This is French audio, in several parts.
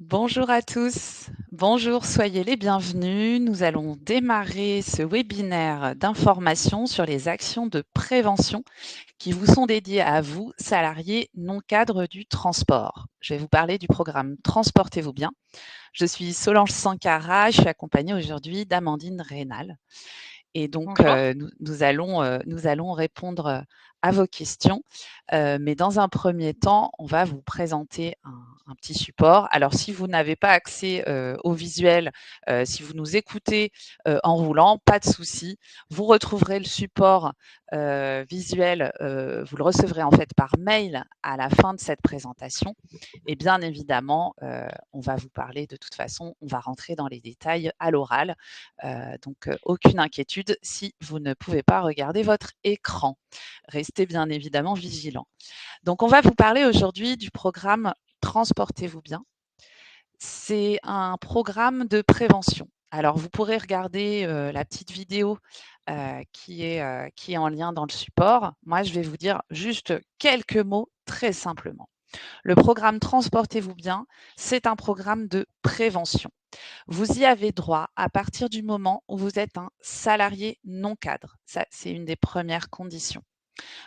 Bonjour à tous, bonjour, soyez les bienvenus. Nous allons démarrer ce webinaire d'information sur les actions de prévention qui vous sont dédiées à vous, salariés non cadres du transport. Je vais vous parler du programme Transportez-vous bien. Je suis Solange Sankara, je suis accompagnée aujourd'hui d'Amandine Rénal. Et donc, Bonjour. nous allons répondre à vos questions. Mais dans un premier temps, on va vous présenter un petit support. Alors, si vous n'avez pas accès au visuel, si vous nous écoutez en roulant, pas de souci. Vous retrouverez le support visuel, vous le recevrez en fait par mail à la fin de cette présentation. Et bien évidemment, on va vous parler de toute façon, on va rentrer dans les détails à l'oral. Donc, aucune inquiétude si vous ne pouvez pas regarder votre écran. Restez bien évidemment vigilants. Donc, on va vous parler aujourd'hui du programme Transportez-vous bien. C'est un programme de prévention. Alors, vous pourrez regarder la petite vidéo qui est en lien dans le support. Moi, je vais vous dire juste quelques mots très simplement. Le programme Transportez-vous bien, c'est un programme de prévention. Vous y avez droit à partir du moment où vous êtes un salarié non cadre. Ça, c'est une des premières conditions.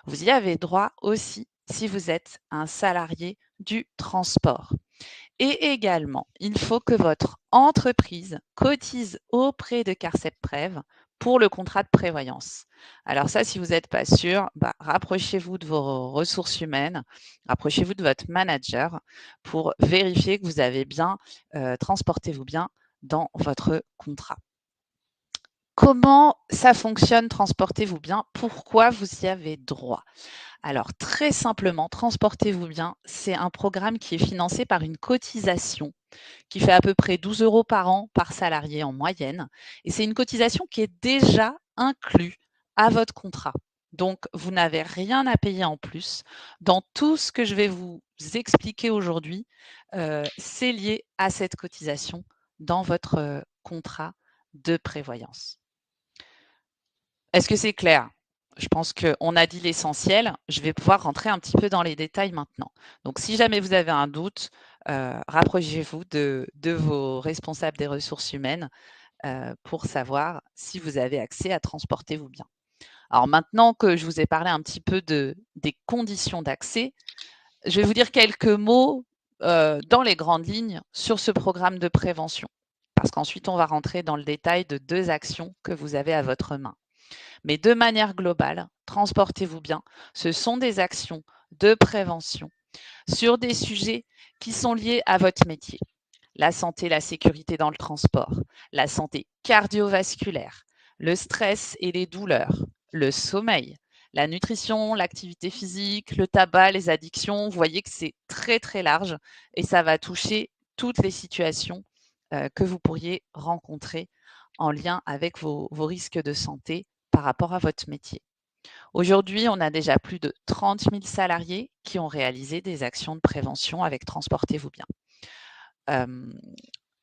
Vous y avez droit aussi si vous êtes un salarié du transport. Et également, il faut que votre entreprise cotise auprès de CARCEP-Prév pour le contrat de prévoyance. Alors ça, si vous n'êtes pas sûr, rapprochez-vous de vos ressources humaines, rapprochez-vous de votre manager pour vérifier que vous avez bien, transportez-vous bien dans votre contrat. Comment ça fonctionne, transportez-vous bien? Pourquoi vous y avez droit? Alors, très simplement, transportez-vous bien, c'est un programme qui est financé par une cotisation qui fait à peu près 12 euros par an par salarié en moyenne. Et c'est une cotisation qui est déjà inclue à votre contrat. Donc, vous n'avez rien à payer en plus. Dans tout ce que je vais vous expliquer aujourd'hui, c'est lié à cette cotisation dans votre contrat de prévoyance. Est-ce que c'est clair? Je pense qu'on a dit l'essentiel. Je vais pouvoir rentrer un petit peu dans les détails maintenant. Donc, si jamais vous avez un doute, rapprochez-vous de vos responsables des ressources humaines pour savoir si vous avez accès à Transportez-vous bien. Alors maintenant que je vous ai parlé un petit peu des conditions d'accès, je vais vous dire quelques mots dans les grandes lignes sur ce programme de prévention. Parce qu'ensuite, on va rentrer dans le détail de 2 actions que vous avez à votre main. Mais de manière globale, transportez-vous bien, ce sont des actions de prévention sur des sujets qui sont liés à votre métier. La santé, la sécurité dans le transport, la santé cardiovasculaire, le stress et les douleurs, le sommeil, la nutrition, l'activité physique, le tabac, les addictions. Vous voyez que c'est très très large et ça va toucher toutes les situations que vous pourriez rencontrer en lien avec vos risques de santé par rapport à votre métier. Aujourd'hui, on a déjà plus de 30 000 salariés qui ont réalisé des actions de prévention avec Transportez-vous bien.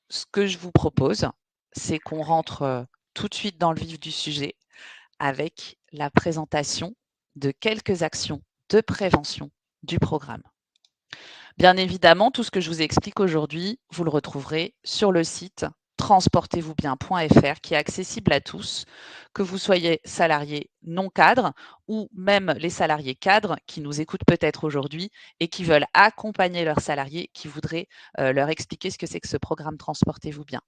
Ce que je vous propose, c'est qu'on rentre tout de suite dans le vif du sujet avec la présentation de quelques actions de prévention du programme. Bien évidemment, tout ce que je vous explique aujourd'hui, vous le retrouverez sur le site transportez-vous-bien.fr qui est accessible à tous, que vous soyez salarié non cadre ou même les salariés cadres qui nous écoutent peut-être aujourd'hui et qui veulent accompagner leurs salariés, qui voudraient leur expliquer ce que c'est que ce programme Transportez-vous bien.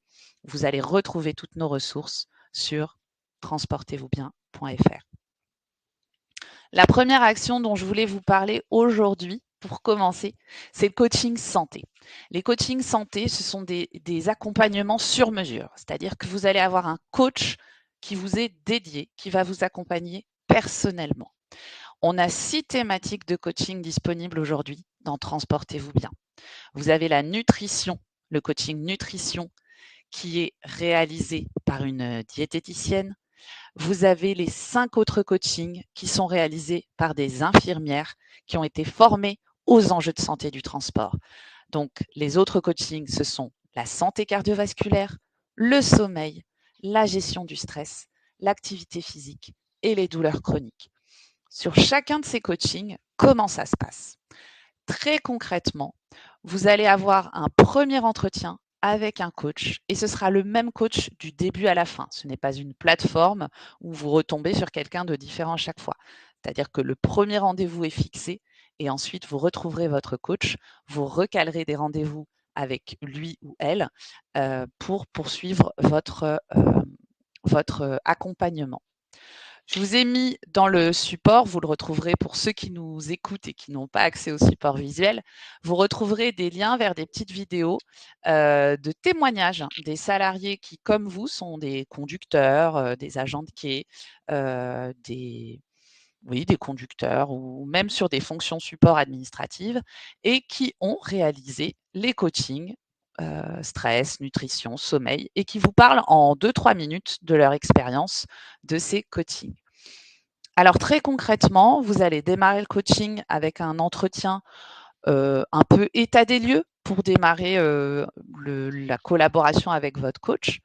Vous allez retrouver toutes nos ressources sur transportez-vous-bien.fr. La première action dont je voulais vous parler aujourd'hui, pour commencer, c'est le coaching santé. Les coachings santé, ce sont des accompagnements sur mesure, c'est-à-dire que vous allez avoir un coach qui vous est dédié, qui va vous accompagner personnellement. On a 6 thématiques de coaching disponibles aujourd'hui dans Transportez-vous bien. Vous avez la nutrition, le coaching nutrition qui est réalisé par une diététicienne. Vous avez les 5 autres coachings qui sont réalisés par des infirmières qui ont été formées aux enjeux de santé du transport. Donc, les autres coachings, ce sont la santé cardiovasculaire, le sommeil, la gestion du stress, l'activité physique et les douleurs chroniques. Sur chacun de ces coachings, comment ça se passe? Très concrètement, vous allez avoir un premier entretien avec un coach et ce sera le même coach du début à la fin. Ce n'est pas une plateforme où vous retombez sur quelqu'un de différent à chaque fois. C'est-à-dire que le premier rendez-vous est fixé et ensuite vous retrouverez votre coach, vous recalerez des rendez-vous avec lui ou elle pour poursuivre votre accompagnement. Je vous ai mis dans le support, vous le retrouverez pour ceux qui nous écoutent et qui n'ont pas accès au support visuel, vous retrouverez des liens vers des petites vidéos de témoignages des salariés qui, comme vous, sont des conducteurs, des agents de quai, des, oui, des conducteurs ou même sur des fonctions support administratives et qui ont réalisé les coachings stress, nutrition, sommeil et qui vous parlent en 2-3 minutes de leur expérience de ces coachings. Alors très concrètement, vous allez démarrer le coaching avec un entretien un peu état des lieux pour démarrer la collaboration avec votre coach.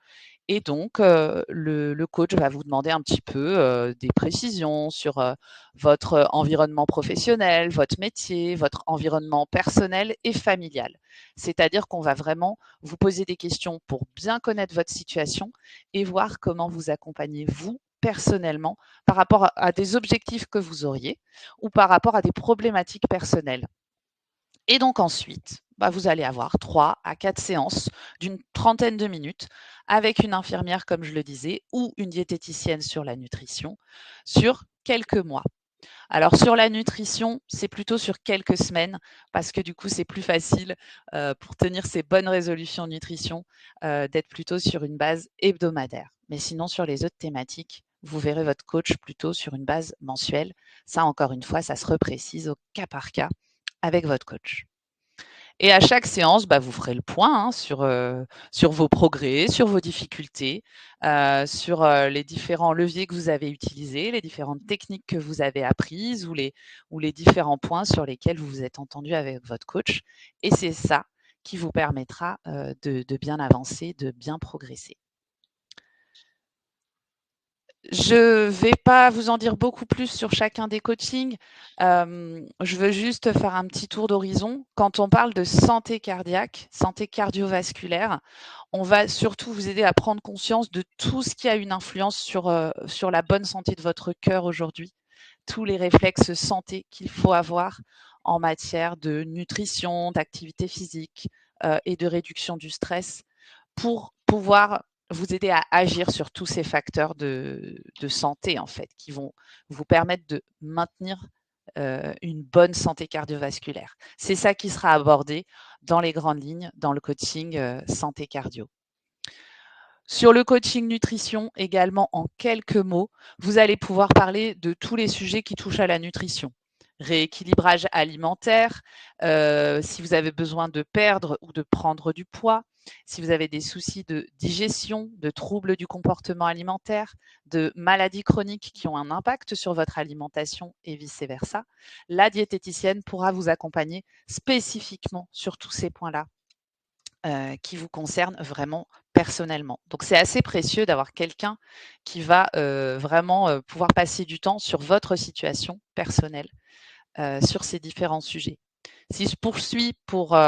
Et donc, le coach va vous demander un petit peu des précisions sur votre environnement professionnel, votre métier, votre environnement personnel et familial. C'est-à-dire qu'on va vraiment vous poser des questions pour bien connaître votre situation et voir comment vous accompagnez vous personnellement par rapport à des objectifs que vous auriez ou par rapport à des problématiques personnelles. Et donc ensuite, vous allez avoir 3 à 4 séances d'une trentaine de minutes avec une infirmière, comme je le disais, ou une diététicienne sur la nutrition sur quelques mois. Alors sur la nutrition, c'est plutôt sur quelques semaines parce que du coup, c'est plus facile pour tenir ces bonnes résolutions nutrition d'être plutôt sur une base hebdomadaire. Mais sinon, sur les autres thématiques, vous verrez votre coach plutôt sur une base mensuelle. Ça, encore une fois, ça se reprécise au cas par cas avec votre coach. Et à chaque séance, vous ferez le point sur vos progrès, sur vos difficultés, sur les différents leviers que vous avez utilisés, les différentes techniques que vous avez apprises ou les différents points sur lesquels vous vous êtes entendu avec votre coach. Et c'est ça qui vous permettra de bien avancer, de bien progresser. Je vais pas vous en dire beaucoup plus sur chacun des coachings. Je veux juste faire un petit tour d'horizon. Quand on parle de santé cardiaque, santé cardiovasculaire, on va surtout vous aider à prendre conscience de tout ce qui a une influence sur la bonne santé de votre cœur aujourd'hui. Tous les réflexes santé qu'il faut avoir en matière de nutrition, d'activité physique et de réduction du stress pour pouvoir vous aider à agir sur tous ces facteurs de santé, en fait, qui vont vous permettre de maintenir une bonne santé cardiovasculaire. C'est ça qui sera abordé dans les grandes lignes, dans le coaching santé cardio. Sur le coaching nutrition, également en quelques mots, vous allez pouvoir parler de tous les sujets qui touchent à la nutrition. Rééquilibrage alimentaire, si vous avez besoin de perdre ou de prendre du poids, si vous avez des soucis de digestion, de troubles du comportement alimentaire, de maladies chroniques qui ont un impact sur votre alimentation et vice-versa, la diététicienne pourra vous accompagner spécifiquement sur tous ces points-là qui vous concernent vraiment personnellement. Donc c'est assez précieux d'avoir quelqu'un qui va vraiment pouvoir passer du temps sur votre situation personnelle, sur ces différents sujets. Si je poursuis pour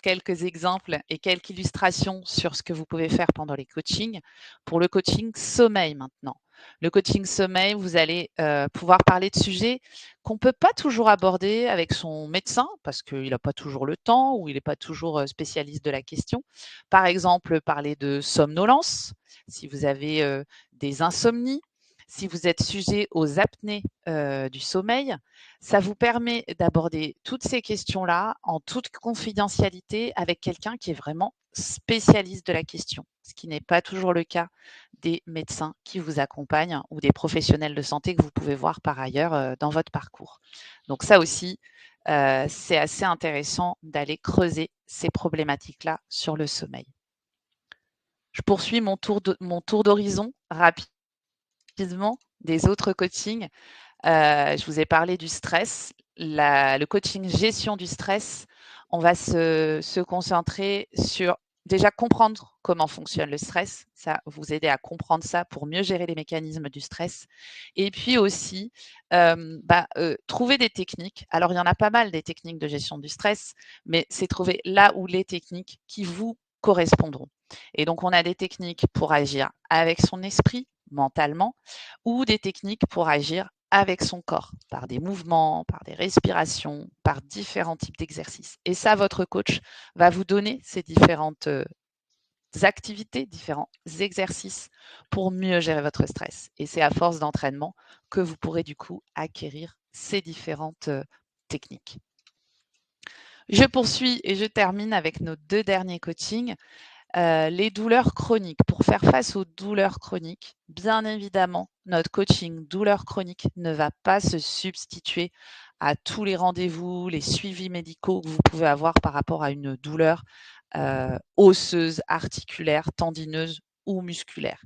quelques exemples et quelques illustrations sur ce que vous pouvez faire pendant les coachings, pour le coaching sommeil maintenant. Le coaching sommeil, vous allez pouvoir parler de sujets qu'on ne peut pas toujours aborder avec son médecin parce qu'il n'a pas toujours le temps ou il n'est pas toujours spécialiste de la question. Par exemple, parler de somnolence, si vous avez des insomnies, si vous êtes sujet aux apnées du sommeil, ça vous permet d'aborder toutes ces questions-là en toute confidentialité avec quelqu'un qui est vraiment spécialiste de la question, ce qui n'est pas toujours le cas des médecins qui vous accompagnent ou des professionnels de santé que vous pouvez voir par ailleurs dans votre parcours. Donc ça aussi, c'est assez intéressant d'aller creuser ces problématiques-là sur le sommeil. Je poursuis mon tour d'horizon rapidement des autres coachings. Je vous ai parlé du stress. Le coaching gestion du stress, on va se concentrer sur déjà comprendre comment fonctionne le stress, ça vous aider à comprendre ça pour mieux gérer les mécanismes du stress. Et puis aussi, trouver des techniques. Alors, il y en a pas mal des techniques de gestion du stress, mais c'est trouver là où les techniques qui vous correspondront. Et donc, on a des techniques pour agir avec son esprit, mentalement, ou des techniques pour agir avec son corps, par des mouvements, par des respirations, par différents types d'exercices. Et ça, votre coach va vous donner ces différentes activités, différents exercices pour mieux gérer votre stress. Et c'est à force d'entraînement que vous pourrez du coup acquérir ces différentes techniques. Je poursuis et je termine avec nos 2 derniers coachings. Les douleurs chroniques. Pour faire face aux douleurs chroniques, bien évidemment, notre coaching douleurs chroniques ne va pas se substituer à tous les rendez-vous, les suivis médicaux que vous pouvez avoir par rapport à une douleur osseuse, articulaire, tendineuse ou musculaire.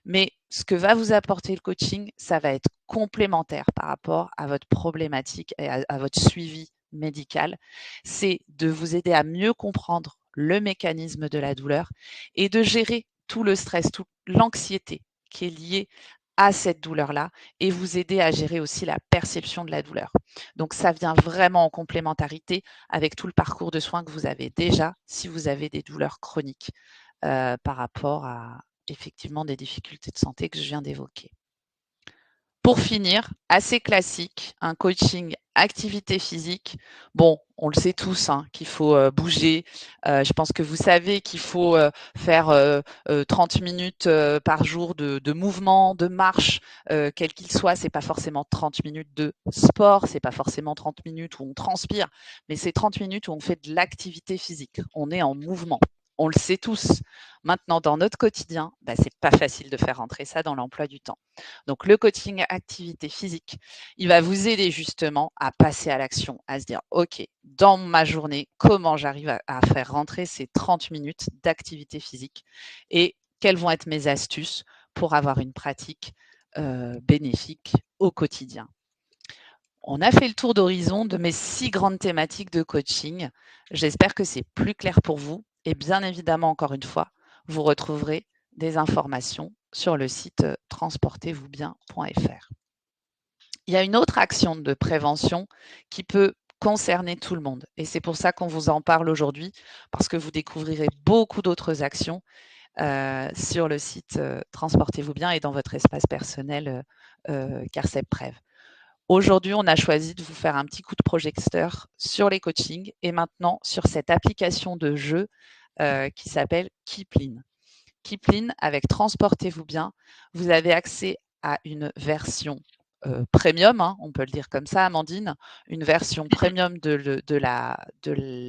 Mais ce que va vous apporter le coaching, ça va être complémentaire par rapport à votre problématique et à votre suivi médical. C'est de vous aider à mieux comprendre le mécanisme de la douleur et de gérer tout le stress, toute l'anxiété qui est liée à cette douleur-là et vous aider à gérer aussi la perception de la douleur. Donc ça vient vraiment en complémentarité avec tout le parcours de soins que vous avez déjà si vous avez des douleurs chroniques par rapport à effectivement des difficultés de santé que je viens d'évoquer. Pour finir, assez classique, un coaching activité physique. Bon, on le sait tous hein, qu'il faut bouger. Je pense que vous savez qu'il faut faire 30 minutes par jour de mouvement, de marche, quel qu'il soit. C'est pas forcément 30 minutes de sport, c'est pas forcément 30 minutes où on transpire, mais c'est 30 minutes où on fait de l'activité physique. On est en mouvement. On le sait tous. Maintenant, dans notre quotidien, c'est pas facile de faire rentrer ça dans l'emploi du temps. Donc, le coaching activité physique, il va vous aider justement à passer à l'action, à se dire, OK, dans ma journée, comment j'arrive à faire rentrer ces 30 minutes d'activité physique et quelles vont être mes astuces pour avoir une pratique bénéfique au quotidien. On a fait le tour d'horizon de mes 6 grandes thématiques de coaching. J'espère que c'est plus clair pour vous et bien évidemment, encore une fois, vous retrouverez des informations sur le site transportez-vous-bien.fr. Il y a une autre action de prévention qui peut concerner tout le monde et c'est pour ça qu'on vous en parle aujourd'hui parce que vous découvrirez beaucoup d'autres actions sur le site Transportez-vous bien et dans votre espace personnel CARCEP Prev. Aujourd'hui, on a choisi de vous faire un petit coup de projecteur sur les coachings et maintenant sur cette application de jeu qui s'appelle Keepline. Keepline, avec Transportez-vous bien, vous avez accès à une version premium, hein, on peut le dire comme ça, Amandine, une version premium de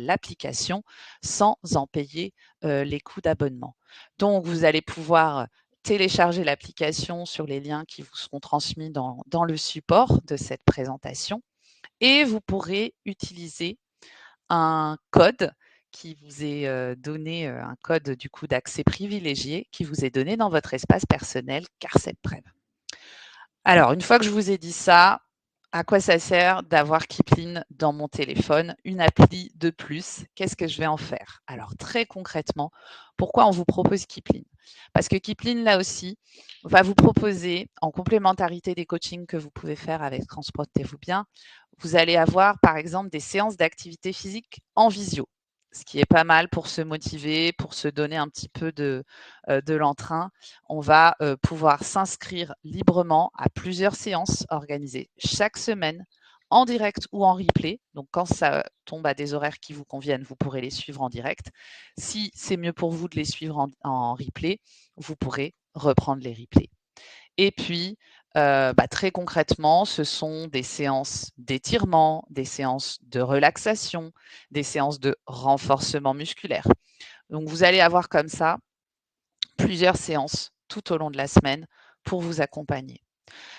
l'application sans en payer les coûts d'abonnement. Donc, vous allez pouvoir télécharger l'application sur les liens qui vous seront transmis dans le support de cette présentation et vous pourrez utiliser un code qui vous est donné, un code du coup d'accès privilégié qui vous est donné dans votre espace personnel CARCEP Prev. Alors, une fois que je vous ai dit ça, à quoi ça sert d'avoir Keepline dans mon téléphone, une appli de plus? Qu'est-ce que je vais en faire? Alors, très concrètement, pourquoi on vous propose Keepline? Parce que Keepline, là aussi, va vous proposer, en complémentarité des coachings que vous pouvez faire avec Transportez-vous bien, vous allez avoir, par exemple, des séances d'activité physique en visio, ce qui est pas mal pour se motiver, pour se donner un petit peu de l'entrain. On va pouvoir s'inscrire librement à plusieurs séances organisées chaque semaine en direct ou en replay. Donc, quand ça tombe à des horaires qui vous conviennent, vous pourrez les suivre en direct. Si c'est mieux pour vous de les suivre en replay, vous pourrez reprendre les replays. Et puis, très concrètement, ce sont des séances d'étirement, des séances de relaxation, des séances de renforcement musculaire. Donc, vous allez avoir comme ça plusieurs séances tout au long de la semaine pour vous accompagner.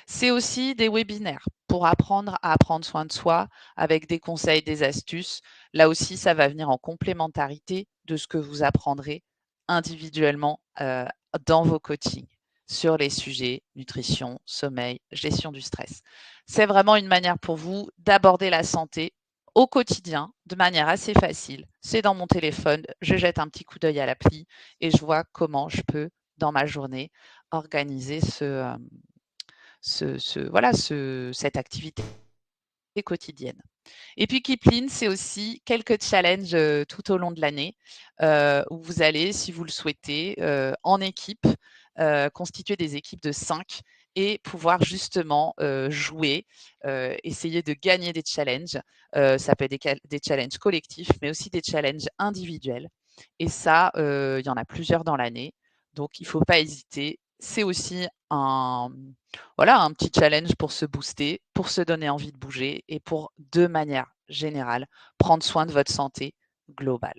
C'est aussi des webinaires pour apprendre à prendre soin de soi avec des conseils, des astuces. Là aussi, ça va venir en complémentarité de ce que vous apprendrez individuellement dans vos coachings sur les sujets nutrition, sommeil, gestion du stress. C'est vraiment une manière pour vous d'aborder la santé au quotidien, de manière assez facile. C'est dans mon téléphone, je jette un petit coup d'œil à l'appli et je vois comment je peux, dans ma journée, organiser cette activité quotidienne. Et puis Keepline, c'est aussi quelques challenges tout au long de l'année où vous allez, si vous le souhaitez, en équipe, constituer des équipes de 5 et pouvoir justement jouer, essayer de gagner des challenges. Ça peut être des challenges collectifs, mais aussi des challenges individuels. Et ça, il y en a plusieurs dans l'année. Donc, il ne faut pas hésiter. C'est aussi un petit challenge pour se booster, pour se donner envie de bouger et pour, de manière générale, prendre soin de votre santé globale.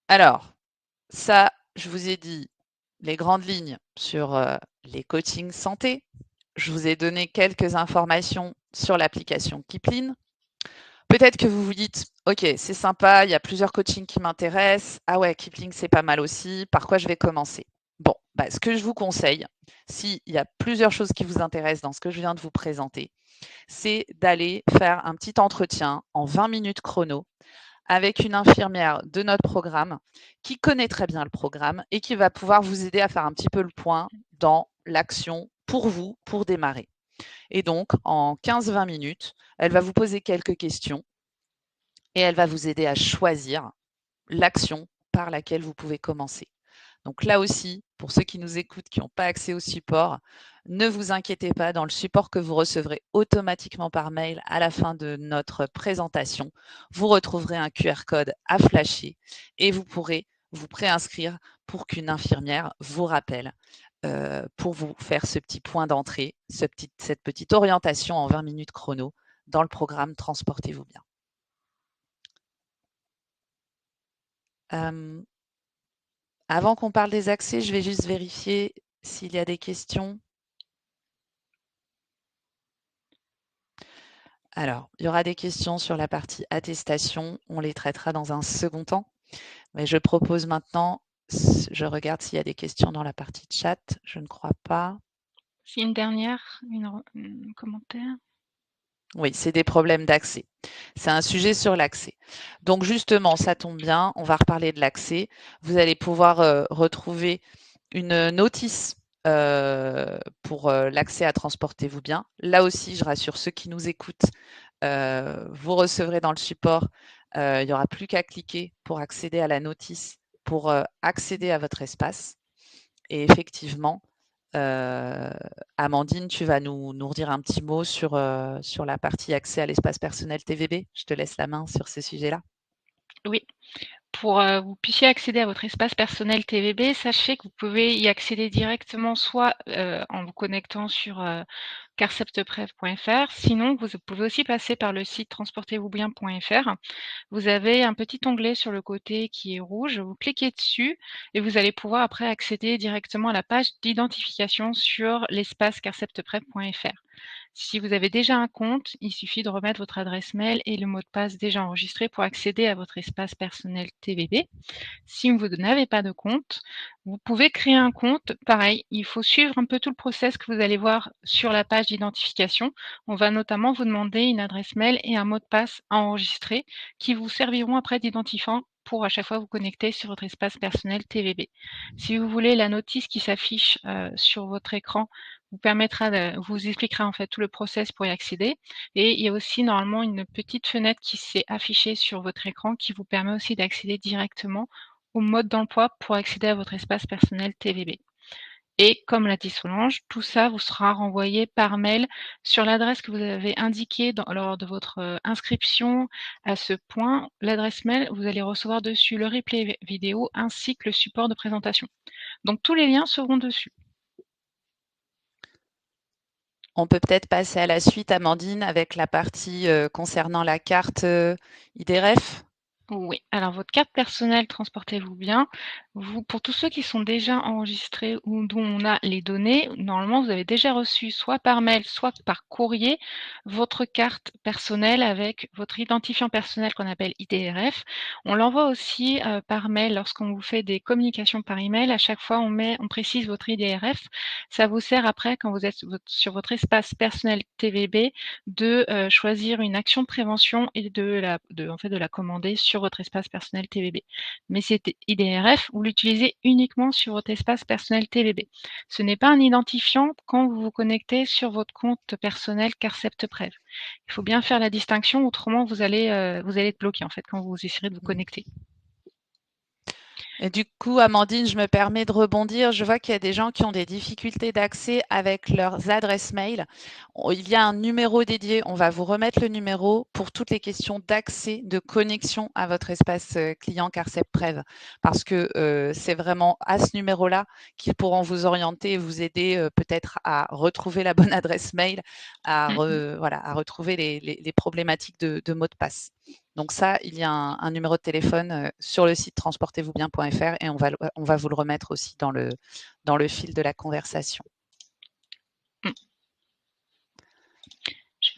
Alors, ça, je vous ai dit les grandes lignes sur les coachings santé. Je vous ai donné quelques informations sur l'application Keepline. Peut-être que vous vous dites, OK, c'est sympa, il y a plusieurs coachings qui m'intéressent. Ah ouais, Kipling, c'est pas mal aussi. Par quoi je vais commencer? Bon, ce que je vous conseille, s'il y a plusieurs choses qui vous intéressent dans ce que je viens de vous présenter, c'est d'aller faire un petit entretien en 20 minutes chrono avec une infirmière de notre programme qui connaît très bien le programme et qui va pouvoir vous aider à faire un petit peu le point dans l'action pour vous, pour démarrer. Et donc, en 15-20 minutes, elle va vous poser quelques questions et elle va vous aider à choisir l'action par laquelle vous pouvez commencer. Donc là aussi, pour ceux qui nous écoutent, qui n'ont pas accès au support, ne vous inquiétez pas, dans le support que vous recevrez automatiquement par mail à la fin de notre présentation, vous retrouverez un QR code à flasher et vous pourrez vous préinscrire pour qu'une infirmière vous rappelle pour vous faire ce petit point d'entrée, cette petite orientation en 20 minutes chrono dans le programme Transportez-vous bien. Avant qu'on parle des accès, je vais juste vérifier s'il y a des questions. Alors, il y aura des questions sur la partie attestation. On les traitera dans un second temps. Mais je propose maintenant, je regarde s'il y a des questions dans la partie chat. Je ne crois pas. C'est une dernière, un commentaire. Oui, c'est des problèmes d'accès. C'est un sujet sur l'accès. Donc justement, ça tombe bien, on va reparler de l'accès. Vous allez pouvoir retrouver une notice pour l'accès à Transportez-vous bien. Là aussi, je rassure ceux qui nous écoutent, vous recevrez dans le support, il n'y aura plus qu'à cliquer pour accéder à la notice, pour accéder à votre espace. Et effectivement, Amandine, tu vas nous redire un petit mot sur la partie accès à l'espace personnel TVB. Je te laisse la main sur ce sujet-là. Oui. Pour vous puissiez accéder à votre espace personnel TVB, sachez que vous pouvez y accéder directement soit en vous connectant sur carceptprev.fr, sinon vous pouvez aussi passer par le site transportezvousbien.fr. Vous avez un petit onglet sur le côté qui est rouge, vous cliquez dessus et vous allez pouvoir après accéder directement à la page d'identification sur l'espace carceptprev.fr. Si vous avez déjà un compte, il suffit de remettre votre adresse mail et le mot de passe déjà enregistré pour accéder à votre espace personnel TVB. Si vous n'avez pas de compte, vous pouvez créer un compte. Pareil, il faut suivre un peu tout le process que vous allez voir sur la page d'identification. On va notamment vous demander une adresse mail et un mot de passe à enregistrer qui vous serviront après d'identifiant pour à chaque fois vous connecter sur votre espace personnel TVB. Si vous voulez, la notice qui s'affiche sur votre écran vous expliquera en fait tout le process pour y accéder. Et il y a aussi normalement une petite fenêtre qui s'est affichée sur votre écran qui vous permet aussi d'accéder directement au mode d'emploi pour accéder à votre espace personnel TVB. Et comme l'a dit Solange, tout ça vous sera renvoyé par mail sur l'adresse que vous avez indiquée lors de votre inscription à ce point. L'adresse mail, vous allez recevoir dessus le replay vidéo ainsi que le support de présentation. Donc tous les liens seront dessus. On peut peut-être passer à la suite, Amandine, avec la partie concernant la carte IDREF. Oui, alors votre carte personnelle, transportez-vous bien. Pour tous ceux qui sont déjà enregistrés ou dont on a les données, normalement, vous avez déjà reçu soit par mail, soit par courrier, votre carte personnelle avec votre identifiant personnel qu'on appelle IDRF. On l'envoie aussi par mail lorsqu'on vous fait des communications par email. À chaque fois, on précise votre IDRF. Ça vous sert après, quand vous êtes sur votre espace personnel TVB, de choisir une action de prévention et de la commander sur votre espace personnel TVB. Mais cet IDRF, vous l'utilisez uniquement sur votre espace personnel TVB. Ce n'est pas un identifiant quand vous vous connectez sur votre compte personnel Carceptprev. Il faut bien faire la distinction, autrement vous allez être bloqué en fait quand vous essayerez de vous connecter. Et du coup, Amandine, je me permets de rebondir. Je vois qu'il y a des gens qui ont des difficultés d'accès avec leurs adresses mail. Il y a un numéro dédié. On va vous remettre le numéro pour toutes les questions d'accès, de connexion à votre espace client CarceptPrev. Parce que c'est vraiment à ce numéro-là qu'ils pourront vous orienter et vous aider peut-être à retrouver la bonne adresse mail, à retrouver les problématiques de mots de passe. Donc ça, il y a un numéro de téléphone sur le site transportezvousbien.fr et on va vous le remettre aussi dans le fil de la conversation. Je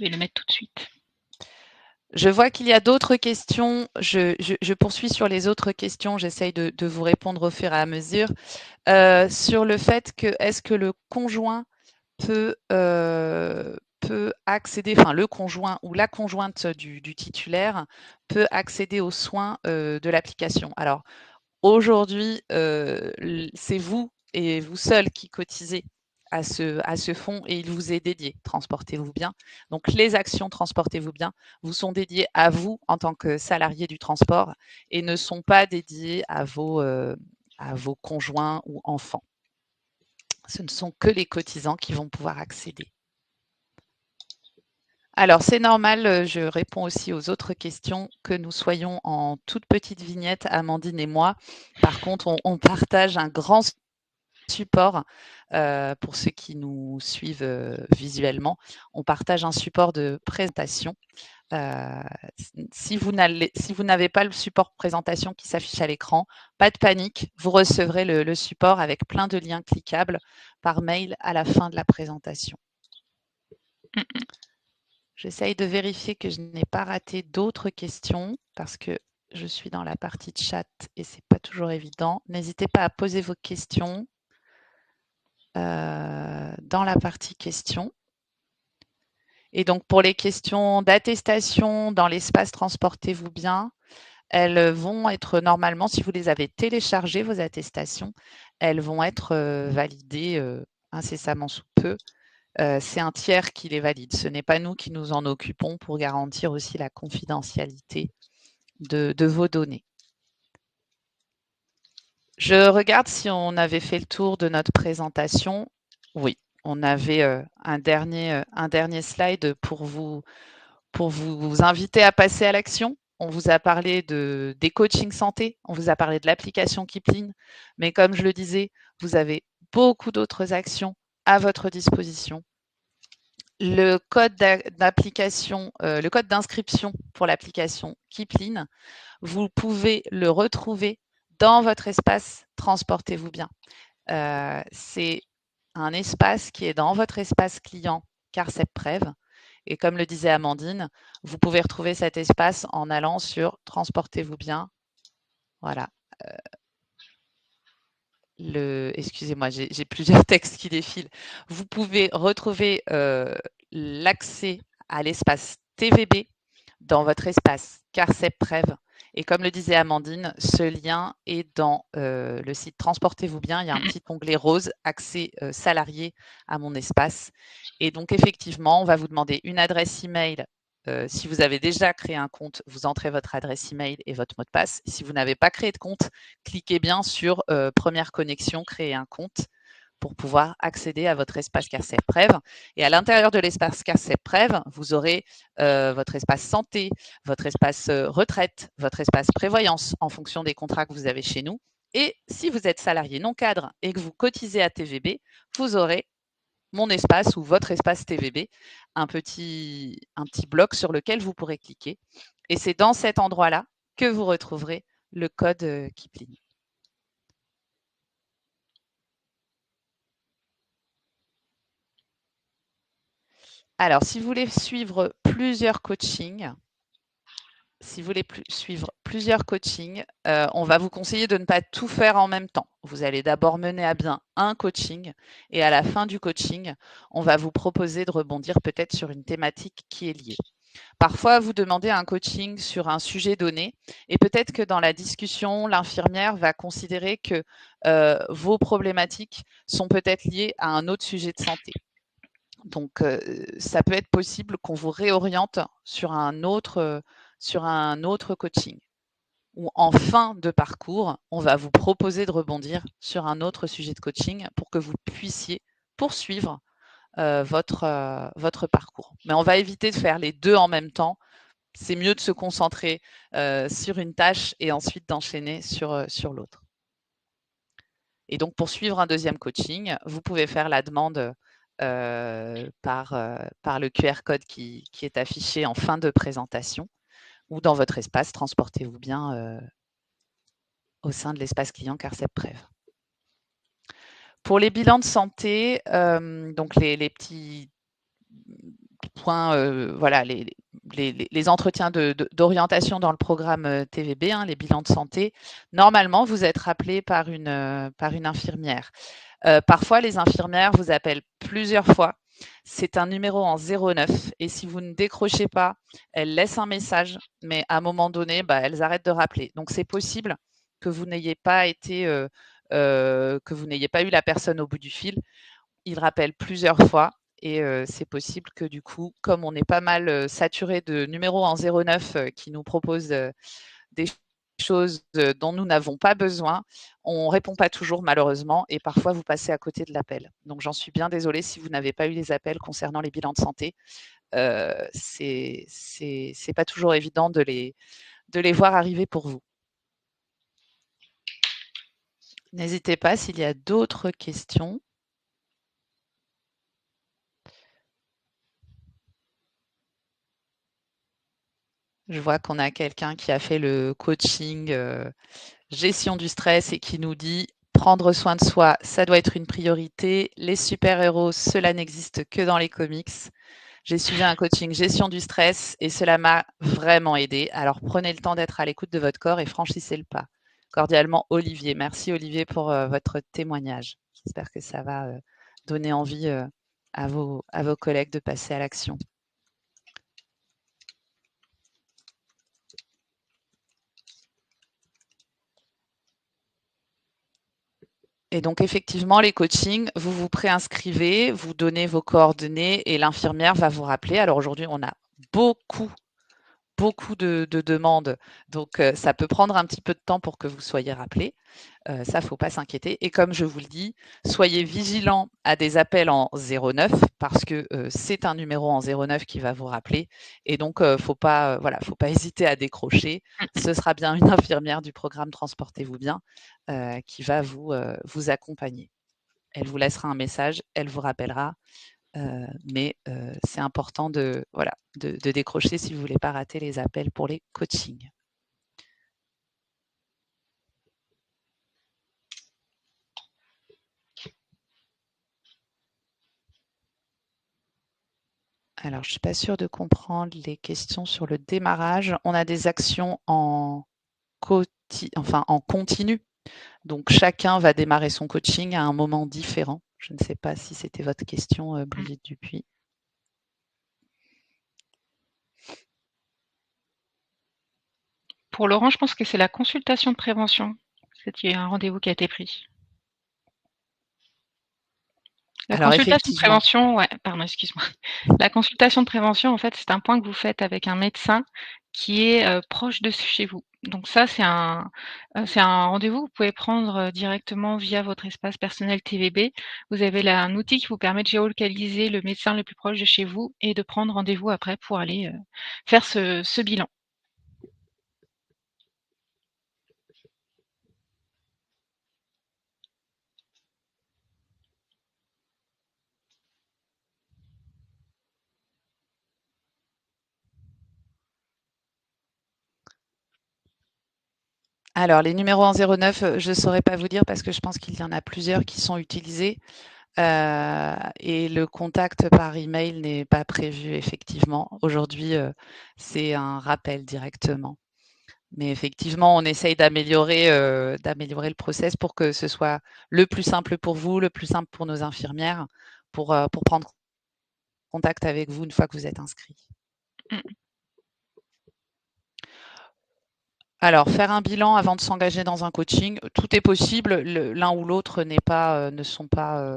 vais le mettre tout de suite. Je vois qu'il y a d'autres questions. Je poursuis sur les autres questions. J'essaye de vous répondre au fur et à mesure. Sur le fait que est-ce que le conjoint peut accéder, enfin le conjoint ou la conjointe du titulaire peut accéder aux soins de l'application. Alors, aujourd'hui, c'est vous et vous seul qui cotisez à ce fonds et il vous est dédié. Transportez-vous bien. Donc, les actions Transportez-vous bien vous sont dédiées à vous en tant que salarié du transport et ne sont pas dédiées à vos conjoints ou enfants. Ce ne sont que les cotisants qui vont pouvoir accéder. Alors, c'est normal, je réponds aussi aux autres questions, que nous soyons en toute petite vignette, Amandine et moi. Par contre, on partage un grand support pour ceux qui nous suivent visuellement. On partage un support de présentation. Si vous n'avez pas le support présentation qui s'affiche à l'écran, pas de panique, vous recevrez le support avec plein de liens cliquables par mail à la fin de la présentation. J'essaye de vérifier que je n'ai pas raté d'autres questions parce que je suis dans la partie de chat et c'est pas toujours évident. N'hésitez pas à poser vos questions dans la partie questions. Et donc, pour les questions d'attestation dans l'espace Transportez-vous bien, elles vont être normalement, si vous les avez téléchargées, vos attestations, elles vont être validées incessamment sous peu. C'est un tiers qui les valide. Ce n'est pas nous qui nous en occupons pour garantir aussi la confidentialité de vos données. Je regarde si on avait fait le tour de notre présentation. Oui, on avait un dernier slide pour vous inviter à passer à l'action. On vous a parlé des coachings santé, on vous a parlé de l'application Kipling, mais comme je le disais, vous avez beaucoup d'autres actions à votre disposition. Le code d'application, le code d'inscription pour l'application Kipling, vous pouvez le retrouver dans votre espace Transportez-vous bien. C'est un espace qui est dans votre espace client CarceptPrev. Et comme le disait Amandine, vous pouvez retrouver cet espace en allant sur Transportez-vous bien. Voilà. Excusez-moi, j'ai plusieurs textes qui défilent. Vous pouvez retrouver l'accès à l'espace TVB dans votre espace CarceptPrev. Et comme le disait Amandine, ce lien est dans le site Transportez-vous bien. Il y a un petit onglet rose, accès salarié à mon espace. Et donc, effectivement, on va vous demander une adresse email. Si vous avez déjà créé un compte, vous entrez votre adresse email et votre mot de passe. Si vous n'avez pas créé de compte, cliquez bien sur première connexion, créer un compte pour pouvoir accéder à votre espace CarceptPrev. Et à l'intérieur de l'espace CarceptPrev, vous aurez votre espace santé, votre espace retraite, votre espace prévoyance en fonction des contrats que vous avez chez nous. Et si vous êtes salarié non cadre et que vous cotisez à TVB, vous aurez mon espace ou votre espace TVB, un petit bloc sur lequel vous pourrez cliquer. Et c'est dans cet endroit-là que vous retrouverez le code Kipling. Alors, si vous voulez suivre plusieurs coachings, on va vous conseiller de ne pas tout faire en même temps. Vous allez d'abord mener à bien un coaching et à la fin du coaching, on va vous proposer de rebondir peut-être sur une thématique qui est liée. Parfois, vous demandez un coaching sur un sujet donné et peut-être que dans la discussion, l'infirmière va considérer que vos problématiques sont peut-être liées à un autre sujet de santé. Donc, ça peut être possible qu'on vous réoriente sur un autre coaching. Ou en fin de parcours, on va vous proposer de rebondir sur un autre sujet de coaching pour que vous puissiez poursuivre votre parcours. Mais on va éviter de faire les deux en même temps. C'est mieux de se concentrer sur une tâche et ensuite d'enchaîner sur l'autre. Et donc, pour suivre un deuxième coaching, vous pouvez faire la demande par le QR code qui est affiché en fin de présentation ou dans votre espace. Transportez-vous bien au sein de l'espace client CARCEP Prév. Pour les bilans de santé, donc les petits points, voilà, les entretiens d'orientation dans le programme TVB, les bilans de santé, normalement, vous êtes rappelé par une infirmière. Parfois, les infirmières vous appellent plusieurs fois. C'est un numéro en 09 et si vous ne décrochez pas, elles laissent un message, mais à un moment donné, elles arrêtent de rappeler. Donc, c'est possible que vous n'ayez pas été, que vous n'ayez pas eu la personne au bout du fil. Ils rappellent plusieurs fois et c'est possible que du coup, comme on est pas mal saturé de numéros en 09 qui nous proposent des choses dont nous n'avons pas besoin, on ne répond pas toujours malheureusement et parfois vous passez à côté de l'appel. Donc j'en suis bien désolée si vous n'avez pas eu les appels concernant les bilans de santé. C'est pas toujours évident de les voir arriver pour vous. N'hésitez pas s'il y a d'autres questions. Je vois qu'on a quelqu'un qui a fait le coaching gestion du stress et qui nous dit prendre soin de soi, ça doit être une priorité. Les super-héros, cela n'existe que dans les comics. J'ai suivi un coaching gestion du stress et cela m'a vraiment aidé. Alors prenez le temps d'être à l'écoute de votre corps et franchissez le pas. Cordialement, Olivier. Merci Olivier pour votre témoignage. J'espère que ça va donner envie à vos collègues de passer à l'action. Et donc, effectivement, les coachings, vous vous préinscrivez, vous donnez vos coordonnées et l'infirmière va vous rappeler. Alors aujourd'hui, on a beaucoup de demandes, donc ça peut prendre un petit peu de temps pour que vous soyez rappelé. Ça, faut pas s'inquiéter. Et comme je vous le dis, soyez vigilants à des appels en 09 parce que c'est un numéro en 09 qui va vous rappeler. Et donc, faut pas hésiter à décrocher. Ce sera bien une infirmière du programme Transportez-vous bien qui va vous accompagner. Elle vous laissera un message, elle vous rappellera. Mais c'est important de décrocher si vous ne voulez pas rater les appels pour les coachings. Alors, je ne suis pas sûre de comprendre les questions sur le démarrage. On a des actions en continu. Donc, chacun va démarrer son coaching à un moment différent. Je ne sais pas si c'était votre question, Brigitte Dupuis. Pour Laurent, je pense que c'est la consultation de prévention. C'est un rendez-vous qui a été pris. La Alors, consultation de effectivement. prévention, ouais, pardon, excuse-moi. La consultation de prévention, en fait, c'est un point que vous faites avec un médecin qui est proche de chez vous. Donc ça, c'est un rendez-vous que vous pouvez prendre directement via votre espace personnel TVB. Vous avez là un outil qui vous permet de géolocaliser le médecin le plus proche de chez vous et de prendre rendez-vous après pour aller faire ce bilan. Alors, les numéros en 09, je ne saurais pas vous dire parce que je pense qu'il y en a plusieurs qui sont utilisés. Et le contact par email n'est pas prévu effectivement. Aujourd'hui, c'est un rappel directement. Mais effectivement, on essaye d'améliorer le process pour que ce soit le plus simple pour vous, le plus simple pour nos infirmières, pour prendre contact avec vous une fois que vous êtes inscrit. Mmh. Alors, faire un bilan avant de s'engager dans un coaching, tout est possible. L'un ou l'autre ne sont pas,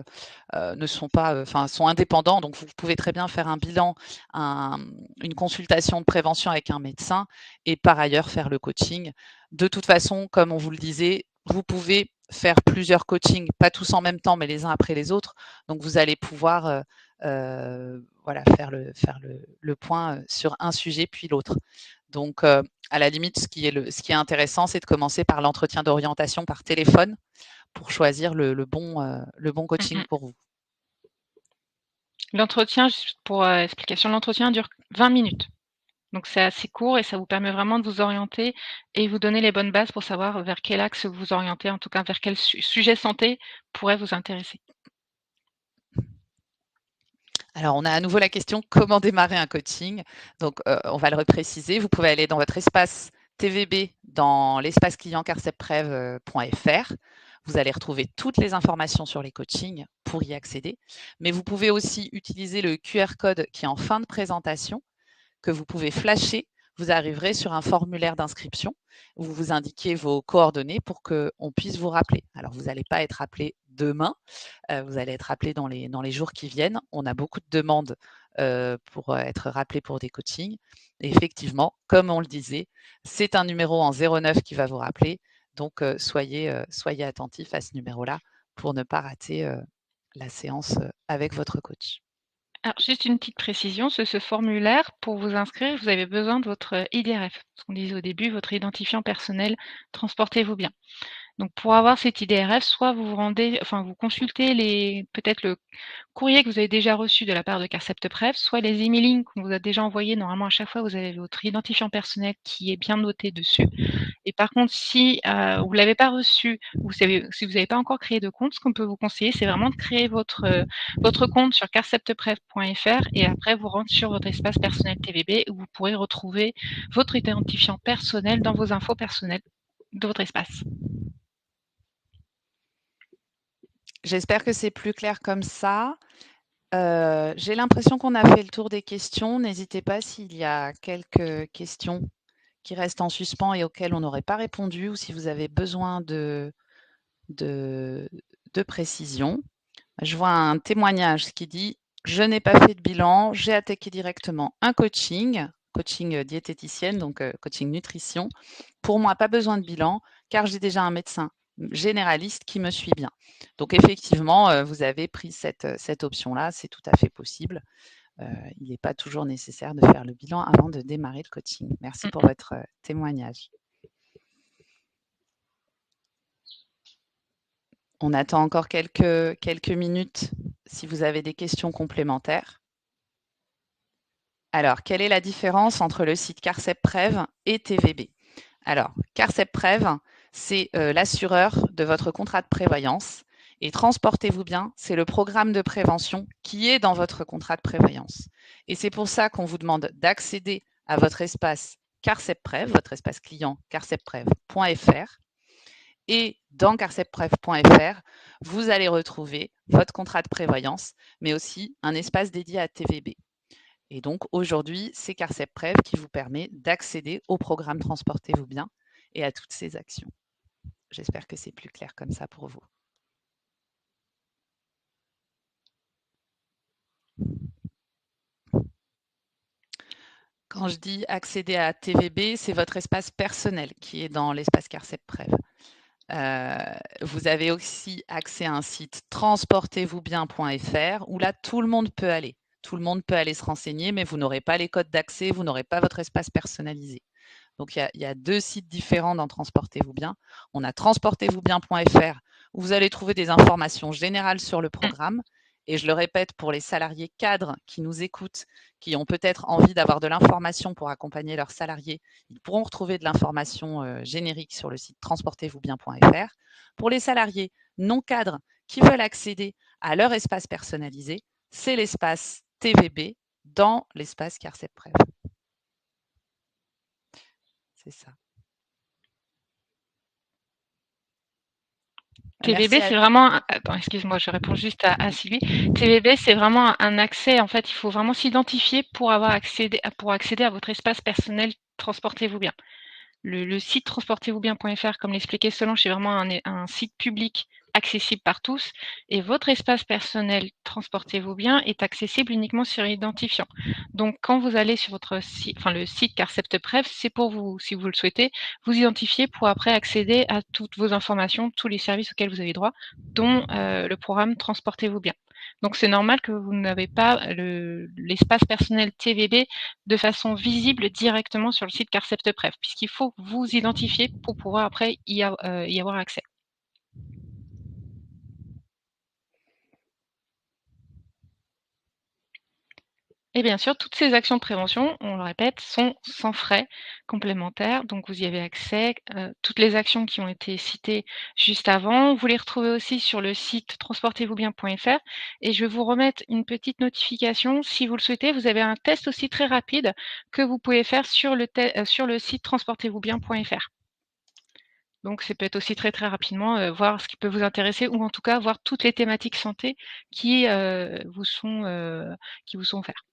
enfin, sont indépendants. Donc, vous pouvez très bien faire un bilan, une consultation de prévention avec un médecin et par ailleurs faire le coaching. De toute façon, comme on vous le disait, vous pouvez faire plusieurs coachings, pas tous en même temps, mais les uns après les autres. Donc, vous allez pouvoir voilà, faire le point sur un sujet puis l'autre. Donc, à la limite, ce qui est intéressant, c'est de commencer par l'entretien d'orientation par téléphone pour choisir le bon Mmh coaching mh. pour vous. L'entretien, juste pour, explication, l'entretien dure 20 minutes. Donc c'est assez court et ça vous permet vraiment de vous orienter et vous donner les bonnes bases pour savoir vers quel axe vous orienter, en tout cas vers quel sujet santé pourrait vous intéresser. Alors, on a à nouveau la question comment démarrer un coaching. Donc, on va le repréciser. Vous pouvez aller dans votre espace TVB, dans l'espace client carcepprev.fr. Vous allez retrouver toutes les informations sur les coachings pour y accéder. Mais vous pouvez aussi utiliser le QR code qui est en fin de présentation, que vous pouvez flasher. Vous arriverez sur un formulaire d'inscription où vous indiquez vos coordonnées pour qu'on puisse vous rappeler. Alors, vous n'allez pas être appelé demain, vous allez être appelé dans les jours qui viennent. On a beaucoup de demandes pour être rappelé pour des coachings. Et effectivement, comme on le disait, c'est un numéro en 09 qui va vous rappeler. Donc, soyez attentifs à ce numéro-là pour ne pas rater la séance avec votre coach. Alors juste une petite précision, ce formulaire, pour vous inscrire, vous avez besoin de votre IDRF. Ce qu'on disait au début, votre identifiant personnel, transportez-vous bien. Donc pour avoir cet IDRF, soit vous vous rendez, enfin vous consultez peut-être le courrier que vous avez déjà reçu de la part de Carceptprev, soit les emailing qu'on vous a déjà envoyés. Normalement, à chaque fois, vous avez votre identifiant personnel qui est bien noté dessus. Et par contre, si vous l'avez pas reçu, si vous n'avez pas encore créé de compte, ce qu'on peut vous conseiller, c'est vraiment de créer votre compte sur carceptprev.fr et après vous rendre sur votre espace personnel TVB où vous pourrez retrouver votre identifiant personnel dans vos infos personnelles de votre espace. J'espère que c'est plus clair comme ça. J'ai l'impression qu'on a fait le tour des questions. N'hésitez pas s'il y a quelques questions qui restent en suspens et auxquelles on n'aurait pas répondu ou si vous avez besoin de précision. Je vois un témoignage qui dit: «Je n'ai pas fait de bilan, j'ai attaqué directement un coaching», coaching diététicienne, donc coaching nutrition. «Pour moi, pas besoin de bilan car j'ai déjà un médecin généraliste qui me suit bien». Donc effectivement, vous avez pris cette option-là, c'est tout à fait possible. Il n'est pas toujours nécessaire de faire le bilan avant de démarrer le coaching. Merci pour votre témoignage. On attend encore quelques minutes si vous avez des questions complémentaires. Alors, quelle est la différence entre le site CarcepPrev et TVB? Alors, CarcepPrev, c'est l'assureur de votre contrat de prévoyance. Et transportez-vous bien, c'est le programme de prévention qui est dans votre contrat de prévoyance. Et c'est pour ça qu'on vous demande d'accéder à votre espace CarcepPrev, votre espace client carcepprev.fr. Et dans carcepprev.fr, vous allez retrouver votre contrat de prévoyance, mais aussi un espace dédié à TVB. Et donc aujourd'hui, c'est CarcepPrev qui vous permet d'accéder au programme Transportez-vous bien et à toutes ces actions. J'espère que c'est plus clair comme ça pour vous. Quand je dis accéder à TVB, c'est votre espace personnel qui est dans l'espace CarcepPrev. Vous avez aussi accès à un site transportez-vous-bien.fr où là, tout le monde peut aller. Tout le monde peut aller se renseigner, mais vous n'aurez pas les codes d'accès, vous n'aurez pas votre espace personnalisé. Donc, il y a 2 sites différents dans Transportez-vous bien. On a transportez-vous-bien.fr où vous allez trouver des informations générales sur le programme. Et je le répète, pour les salariés cadres qui nous écoutent, qui ont peut-être envie d'avoir de l'information pour accompagner leurs salariés, ils pourront retrouver de l'information générique sur le site transportez-vous-bien.fr. Pour les salariés non cadres qui veulent accéder à leur espace personnalisé. C'est l'espace TVB dans l'espace CARCEP-Prev. C'est ça. Merci TVB, à... c'est vraiment attends, excuse-moi, je réponds juste à Sylvie. TVB, c'est vraiment un accès, en fait, il faut vraiment s'identifier pour accéder à votre espace personnel Transportez-vous bien. Le site transportez-vous-bien.fr, comme l'expliquait Solange, c'est vraiment un site public accessible par tous et votre espace personnel Transportez-vous bien est accessible uniquement sur identifiant. Donc quand vous allez sur votre site, enfin le site CARCEPT-Prev, c'est pour vous, si vous le souhaitez, vous identifier pour après accéder à toutes vos informations, tous les services auxquels vous avez droit, dont le programme Transportez-vous bien. Donc c'est normal que vous n'avez pas l'espace personnel TVB de façon visible directement sur le site CARCEPT-Prev, puisqu'il faut vous identifier pour pouvoir après y avoir accès. Et bien sûr, toutes ces actions de prévention, on le répète, sont sans frais complémentaires, donc vous y avez accès. Toutes les actions qui ont été citées juste avant, vous les retrouvez aussi sur le site transportez-vous-bien.fr et je vais vous remettre une petite notification. Si vous le souhaitez, vous avez un test aussi très rapide que vous pouvez faire sur le site transportez-vous-bien.fr. Donc ça peut être aussi très, très rapidement, voir ce qui peut vous intéresser ou en tout cas voir toutes les thématiques santé qui vous sont offertes.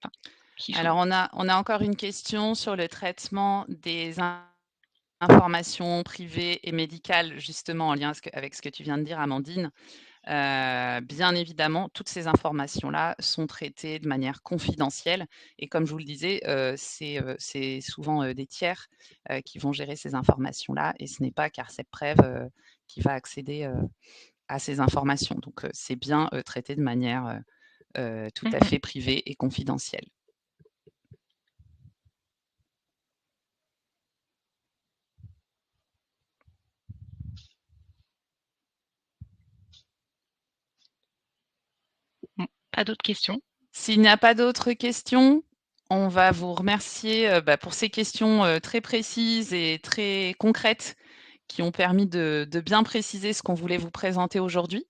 Enfin, qui sont Alors, on a encore une question sur le traitement des informations privées et médicales, justement en lien avec ce que tu viens de dire, Amandine. Bien évidemment, toutes ces informations-là sont traitées de manière confidentielle et comme je vous le disais, c'est souvent des tiers qui vont gérer ces informations-là et ce n'est pas CARCEP-Prev qui va accéder à ces informations. Donc, c'est bien traité de manière tout à mmh. fait privée et confidentielle. Mmh. Pas d'autres questions? S'il n'y a pas d'autres questions, on va vous remercier pour ces questions très précises et très concrètes qui ont permis de bien préciser ce qu'on voulait vous présenter aujourd'hui.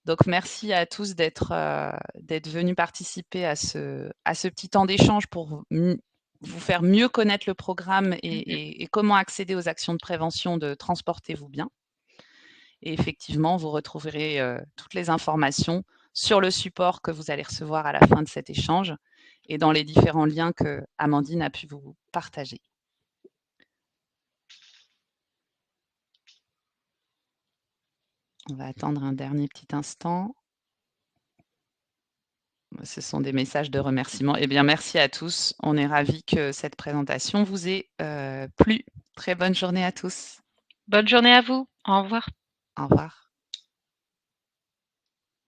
Donc merci à tous d'être venus participer à ce petit temps d'échange pour vous faire mieux connaître le programme Mmh. et comment accéder aux actions de prévention de Transportez-vous bien. Et effectivement, vous retrouverez toutes les informations sur le support que vous allez recevoir à la fin de cet échange et dans les différents liens que Amandine a pu vous partager. On va attendre un dernier petit instant. Ce sont des messages de remerciement. Eh bien, merci à tous. On est ravis que cette présentation vous ait plu. Très bonne journée à tous. Bonne journée à vous. Au revoir. Au revoir.